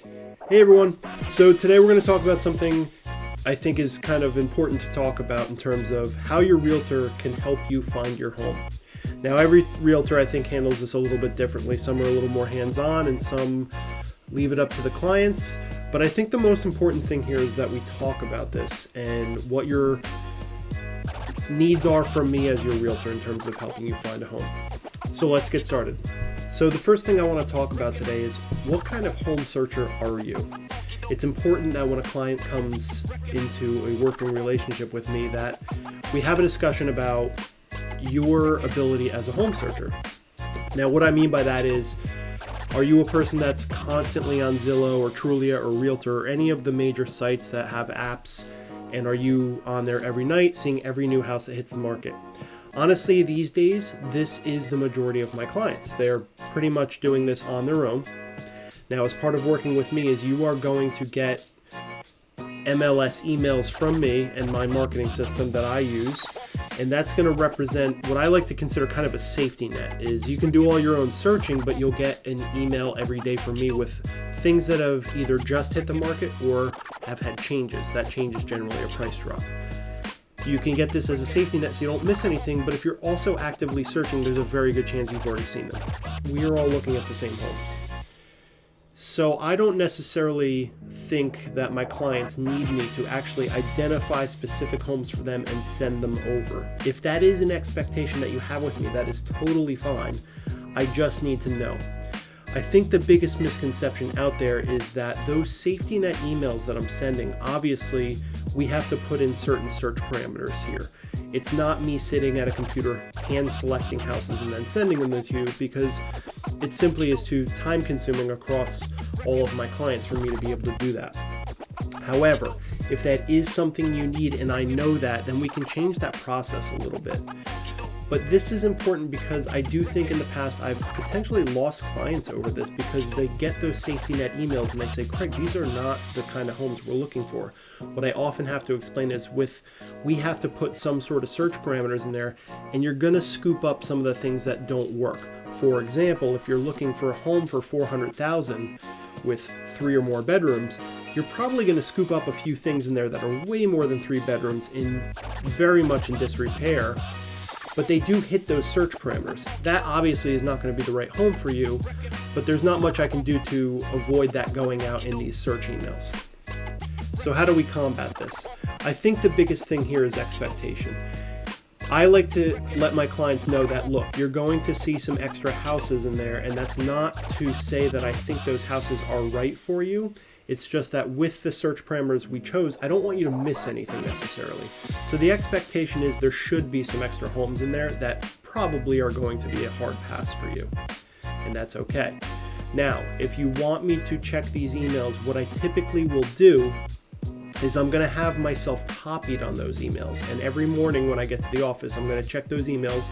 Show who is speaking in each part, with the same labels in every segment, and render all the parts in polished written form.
Speaker 1: Hey everyone, so today we're going to talk about something I think is kind of important to talk about in terms of how your realtor can help you find your home. Now every realtor I think handles this a little bit differently. Some are a little more hands-on and some leave it up to the clients. But I think the most important thing here is that we talk about this and what your needs are from me as your realtor in terms of helping you find a home. So let's get started. So the first thing I want to talk about today is what kind of home searcher are you? It's important that when a client comes into a working relationship with me that we have a discussion about your ability as a home searcher. Now what I mean by that is, are you a person that's constantly on Zillow or Trulia or Realtor or any of the major sites that have apps, and are you on there every night seeing every new house that hits the market? Honestly, these days, this is the majority of my clients. They're pretty much doing this on their own. Now, as part of working with me is you are going to get MLS emails from me and my marketing system that I use. And that's going to represent what I like to consider kind of a safety net. Is you can do all your own searching, but you'll get an email every day from me with things that have either just hit the market or have had changes. That change is generally a price drop. You can get this as a safety net so you don't miss anything, but if you're also actively searching, there's a very good chance you've already seen them. We are all looking at the same homes. So I don't necessarily think that my clients need me to actually identify specific homes for them and send them over. If that is an expectation that you have with me, that is totally fine. I just need to know. I think the biggest misconception out there is that those safety net emails that I'm sending, obviously we have to put in certain search parameters here. It's not me sitting at a computer hand selecting houses and then sending them to you, because it simply is too time consuming across all of my clients for me to be able to do that. However, if that is something you need and I know that, then we can change that process a little bit. But this is important because I do think in the past I've potentially lost clients over this because they get those safety net emails and they say, Craig, these are not the kind of homes we're looking for. What I often have to explain is we have to put some sort of search parameters in there, and you're going to scoop up some of the things that don't work. For example, if you're looking for a home for $400,000 with 3 or more bedrooms, you're probably going to scoop up a few things in there that are way more than 3 bedrooms in very much in disrepair. But they do hit those search parameters. That obviously is not going to be the right home for you, but there's not much I can do to avoid that going out in these search emails. So how do we combat this? I think the biggest thing here is expectation. I like to let my clients know that, look, you're going to see some extra houses in there, and that's not to say that I think those houses are right for you. It's just that with the search parameters we chose, I don't want you to miss anything necessarily. So the expectation is there should be some extra homes in there that probably are going to be a hard pass for you, and that's okay. Now, if you want me to check these emails, what I typically will do is I'm going to have myself copied on those emails, and every morning when I get to the office, I'm going to check those emails.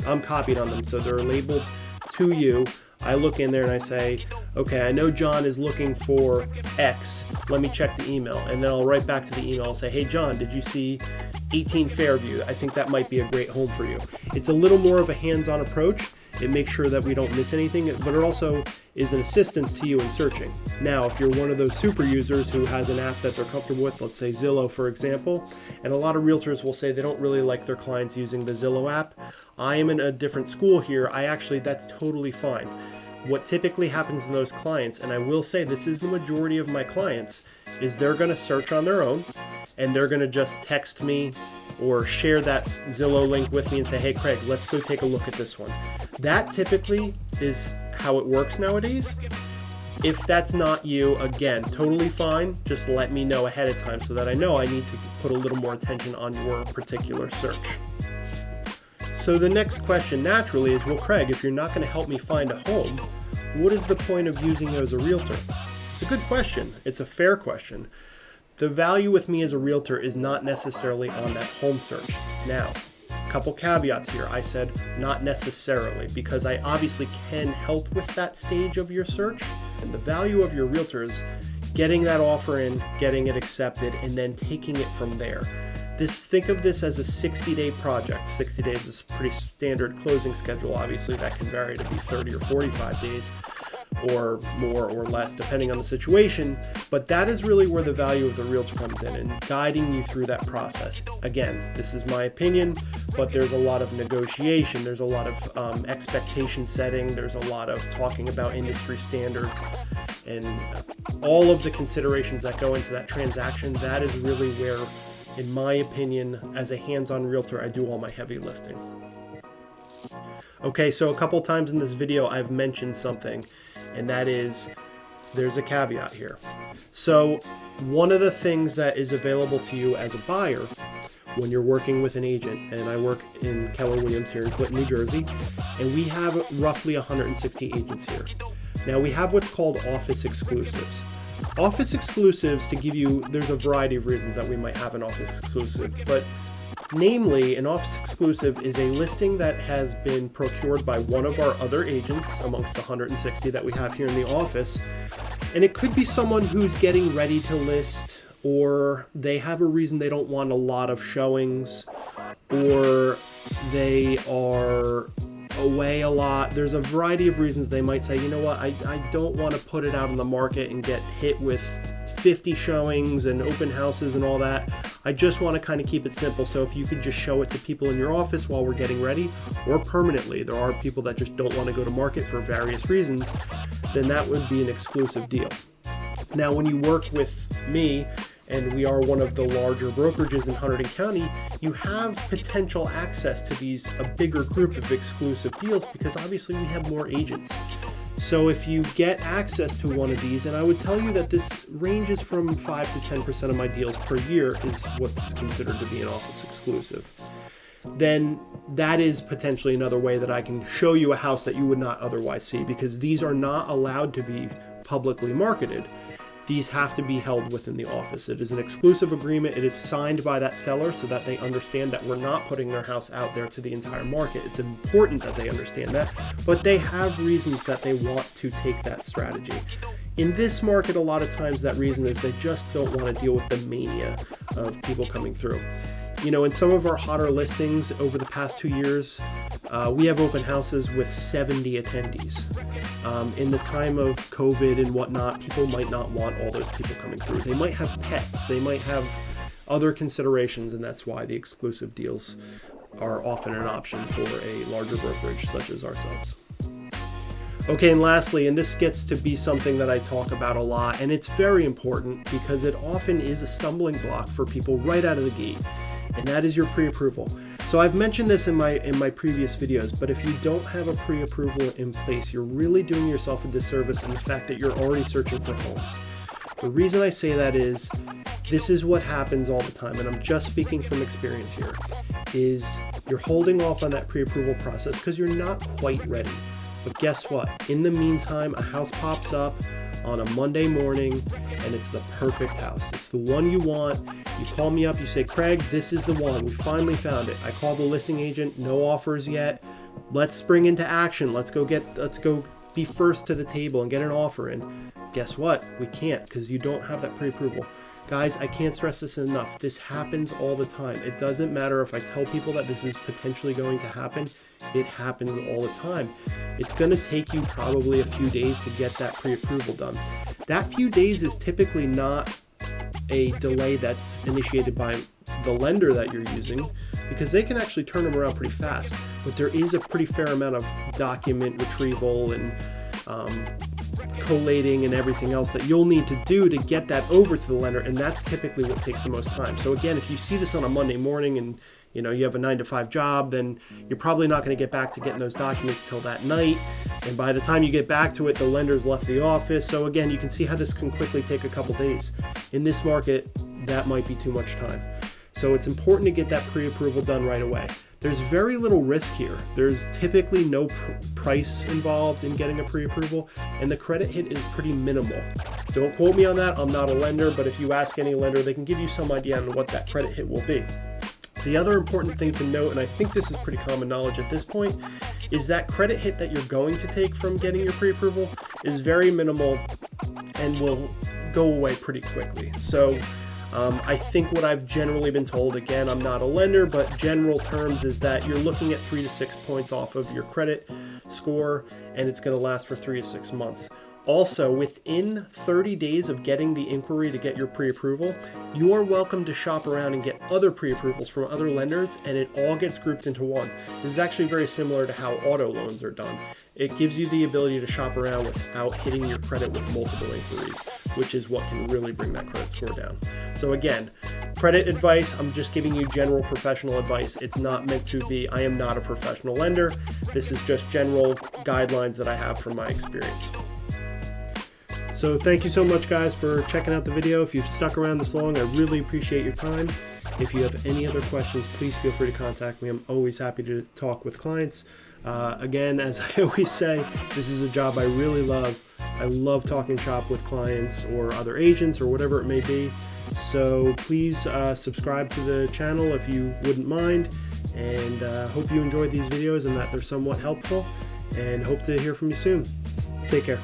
Speaker 1: I'm copied on them, so they're labeled to you. I look in there and I say, okay, I know John is looking for X. Let me check the email. And then I'll write back to the email and say, hey, John, did you see 18 Fairview? I think that might be a great home for you. It's a little more of a hands-on approach. It makes sure that we don't miss anything, but it also is an assistance to you in searching. Now, if you're one of those super users who has an app that they're comfortable with, let's say Zillow, for example, and a lot of realtors will say they don't really like their clients using the Zillow app. I am in a different school here. That's totally fine. What typically happens in those clients, and I will say this is the majority of my clients, is they're going to search on their own and they're going to just text me or share that Zillow link with me and say, hey, Craig, let's go take a look at this one. That typically is how it works nowadays. If that's not you, again, totally fine. Just let me know ahead of time so that I know I need to put a little more attention on your particular search. So the next question naturally is, well, Craig, if you're not going to help me find a home, what is the point of using you as a realtor? It's a good question. It's a fair question. The value with me as a realtor is not necessarily on that home search. Now, a couple caveats here. I said not necessarily, because I obviously can help with that stage of your search. And the value of your realtor is getting that offer in, getting it accepted, and then taking it from there. Think of this as a 60-day project. 60 days is a pretty standard closing schedule. Obviously, that can vary to be 30 or 45 days. or more or less depending on the situation. But that is really where the value of the realtor comes in, and guiding you through that process. Again, this is my opinion, but there's a lot of negotiation, there's a lot of expectation setting, there's a lot of talking about industry standards, and all of the considerations that go into that transaction. That is really where, in my opinion, as a hands-on realtor, I do all my heavy lifting. Okay, so a couple times in this video I've mentioned something, and that is there's a caveat here. So one of the things that is available to you as a buyer when you're working with an agent, and I work in Keller Williams here in Clinton, New Jersey, and we have roughly 160 agents here. Now we have what's called office exclusives. Office exclusives, to give you, there's a variety of reasons that we might have an office exclusive, but namely, an office exclusive is a listing that has been procured by one of our other agents amongst the 160 that we have here in the office. And it could be someone who's getting ready to list, or they have a reason they don't want a lot of showings, or they are away a lot. There's a variety of reasons they might say, you know what, I don't want to put it out on the market and get hit with 50 showings and open houses and all that. I just want to kind of keep it simple. So if you could just show it to people in your office while we're getting ready, or permanently, there are people that just don't want to go to market for various reasons, then that would be an exclusive deal. Now, when you work with me, and we are one of the larger brokerages in Hunterdon County, you have potential access to a bigger group of exclusive deals, because obviously we have more agents. So if you get access to one of these, and I would tell you that this ranges from 5 to 10% of my deals per year is what's considered to be an office exclusive, then that is potentially another way that I can show you a house that you would not otherwise see, because these are not allowed to be publicly marketed. These have to be held within the office. It is an exclusive agreement. It is signed by that seller so that they understand that we're not putting their house out there to the entire market. It's important that they understand that, but they have reasons that they want to take that strategy. In this market, a lot of times that reason is they just don't want to deal with the mania of people coming through. You know, in some of our hotter listings over the past 2 years, we have open houses with 70 attendees. In the time of COVID and whatnot, people might not want all those people coming through. They might have pets, they might have other considerations, and that's why the exclusive deals are often an option for a larger brokerage such as ourselves. Okay, and lastly, and this gets to be something that I talk about a lot, and it's very important because it often is a stumbling block for people right out of the gate, and that is your pre-approval. So I've mentioned this in my previous videos, but if you don't have a pre-approval in place, you're really doing yourself a disservice in the fact that you're already searching for homes. The reason I say that is this is what happens all the time, and I'm just speaking from experience here, is you're holding off on that pre-approval process because you're not quite ready. But guess what? In the meantime, a house pops up on a Monday morning, and it's the perfect house. It's the one you want. You call me up, you say, Craig, this is the one. We finally found it. I called the listing agent, no offers yet. Let's spring into action. Let's go be first to the table and get an offer in. Guess what? We can't, because you don't have that pre-approval. Guys, I can't stress this enough. This happens all the time. It doesn't matter if I tell people that this is potentially going to happen. It happens all the time. It's going to take you probably a few days to get that pre-approval done. That few days is typically not a delay that's initiated by the lender that you're using, because they can actually turn them around pretty fast. But there is a pretty fair amount of document retrieval and collating and everything else that you'll need to do to get that over to the lender, and that's typically what takes the most time. So again, if you see this on a Monday morning and you have a 9-to-5 job, then you're probably not going to get back to getting those documents until that night, and by the time you get back to it, the lender's left the office. So again, you can see how this can quickly take a couple days. In this market, that might be too much time. So it's important to get that pre-approval done right away. There's very little risk here. There's typically no price involved in getting a pre-approval, and the credit hit is pretty minimal. Don't quote me on that. I'm not a lender, but if you ask any lender, they can give you some idea on what that credit hit will be. The other important thing to note, and I think this is pretty common knowledge at this point, is that credit hit that you're going to take from getting your pre-approval is very minimal and will go away pretty quickly. So I think what I've generally been told, again, I'm not a lender, but general terms is that you're looking at 3 to 6 points off of your credit score, and it's going to last for 3 to 6 months. Also, within 30 days of getting the inquiry to get your pre-approval, you are welcome to shop around and get other pre-approvals from other lenders, and it all gets grouped into one. This is actually very similar to how auto loans are done. It gives you the ability to shop around without hitting your credit with multiple inquiries, which is what can really bring that credit score down. So again, credit advice, I'm just giving you general professional advice. It's not meant to be, I am not a professional lender. This is just general guidelines that I have from my experience. So thank you so much, guys, for checking out the video. If you've stuck around this long, I really appreciate your time. If you have any other questions, please feel free to contact me. I'm always happy to talk with clients. Again, as I always say, this is a job I really love. I love talking shop with clients or other agents or whatever it may be. So please subscribe to the channel if you wouldn't mind. And hope you enjoyed these videos and that they're somewhat helpful. And hope to hear from you soon. Take care.